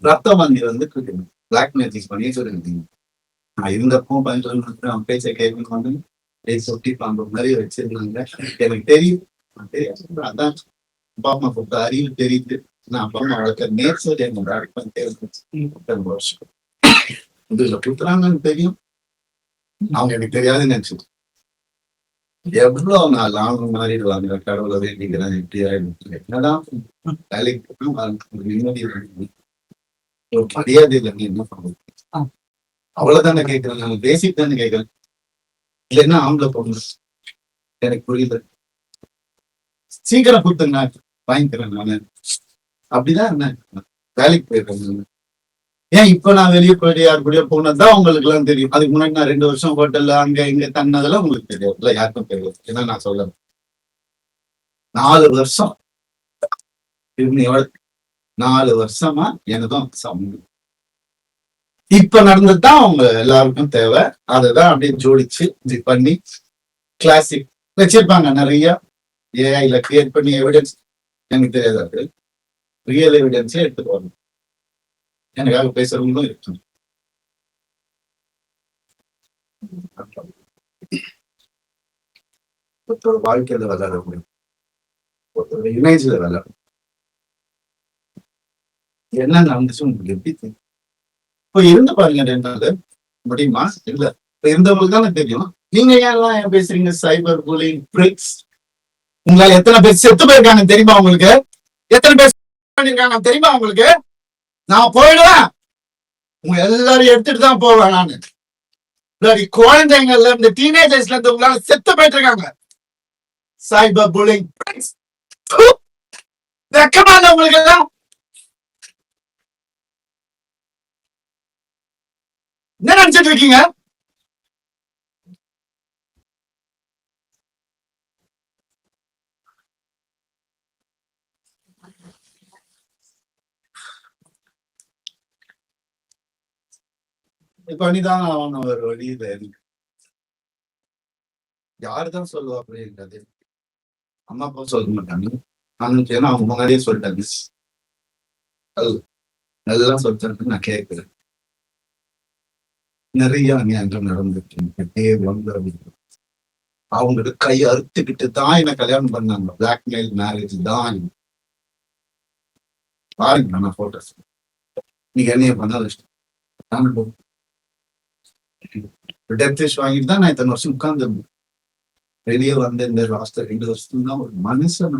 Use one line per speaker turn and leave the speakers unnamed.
ரத்த வண்டி வந்து பிளாக் மேஜிக் பண்ணி சொல்லிருந்தீங்க. நான் இருந்தப்போ பதினொன்று அவன் பேச்சை கேட்கணும் வந்து சொட்டி பாம்பு மாதிரி வச்சிருந்தாங்க. எனக்கு தெரியும். அதான் அப்பா அம்மா கொடுத்த அறிவு தெரியுது. நான் அப்பா அம்மா வளர்க்க நேச்சர் என்னோட அடிப்படை வருஷம் இதுல குத்துறாங்கன்னு தெரியும். அவங்க எனக்கு தெரியாதுன்னு நினைச்சது. எவ்வளவு நாள் அவங்க மாறிடுவாங்க. கடவுளை வேண்டிக்கிறேன் எப்படி ஆயிடும். என்னதான் வேலைக்கு நிம்மதி ஒரு மரியாதை இல்லை. நீ என்ன பண்ணுறது? அவ்வளவுதானே கேட்கிறேன். நான் பேசிக் தானே கேட்கிறேன். இல்லைன்னா ஆம்பளை பொண்ணு எனக்கு புரியல. சீக்கிரம் கொடுத்துங்க வாங்கிக்கிறேன் நானு. அப்படிதான் என்ன வேலைக்கு போயிருக்கேன். ஏன் இப்ப நான் வெளியே போயிட்டு யாரு கூடயோ போனதுதான் உங்களுக்கு எல்லாம் தெரியும். அதுக்கு முன்னாடி நான் 2 வருஷம் ஹோட்டல்ல அங்க இங்க தன்னதெல்லாம் உங்களுக்கு தெரியாது. இல்ல யாருக்கும் தெரியாது. ஏன்னா நான் சொல்ல 4 வருஷம் 4 வருஷமா எனக்கும் சம்பந்தம். இப்ப நடந்ததுதான் அவங்க எல்லாருக்கும் தேவை. அதுதான் அப்படியே ஜோடிச்சு இப்படி பண்ணி கிளாசிக் வச்சிருப்பாங்க நிறைய. ஏஐல கிரியேட் பண்ணி எவிடன்ஸ் எனக்கு தெரியாது. ரியல் எவிடன்ஸே எடுத்துட்டு வரணும். எனக்காக பேசுறவங்களும் இருக்கு. ஒருத்தரோட வாழ்க்கையில விளையாட முடியும். ஒருத்தரோட இமேஜ்ல விளையாடும். என்ன நடந்துச்சு உங்களுக்கு எப்படி தெரியும்? இப்போ இருந்து பாருங்க 2 நாள் முடியுமா? இல்ல இப்ப இருந்தவங்களுக்கு தானே தெரியும். நீங்க ஏன் பேசுறீங்க? Cyber bullying tricks. உங்களால எத்தனை பேர் செத்து போயிருக்காங்க தெரியுமா உங்களுக்கு? எத்தனை பேர் பண்ணிருக்காங்க தெரியுமா உங்களுக்கு? நான் போயிடுவேன். உங்க எல்லாரும் எடுத்துட்டு தான் போவேன் நானு. குழந்தைங்கள்ல இந்த டீனேஜர்ஸ்ல இருந்து உங்களால செத்து போயிட்டு இருக்காங்க. சைபர் புல்லிங் வெக்கமா இல்ல உங்களுக்கு எல்லாம்? என்ன நினைச்சிட்டு இருக்கீங்க? பண்ணிதான் அவன் ஒரு வழியில யாருதான் சொல்லுவா அப்படி இருக்காது. அம்மா அப்பா சொல்ல மாட்டாங்க. ஏன்னா அவங்க முன்னாடியே சொல்லிட்டாங்க. எல்லாம் சொல்லிட்டாங்க. நான் கேட்கிறேன். நிறைய அநியாயங்கள் நடந்துட்டு அவங்களுக்கு கை அறுத்துக்கிட்டு தான் என்ன கல்யாணம் பண்ணாங்க. பிளாக்மெயில் மேரேஜ் தான். பாருங்க நான் போட்டோஸ். நீங்க என்னைய பண்ணாத டெத் விஷ் வாங்கிட்டு தான் நான் இத்தனை வருஷம் உட்கார்ந்து வெளியே வந்த இந்த லாஸ்ட் 2 வருஷம் தான் ஒரு மனுஷன்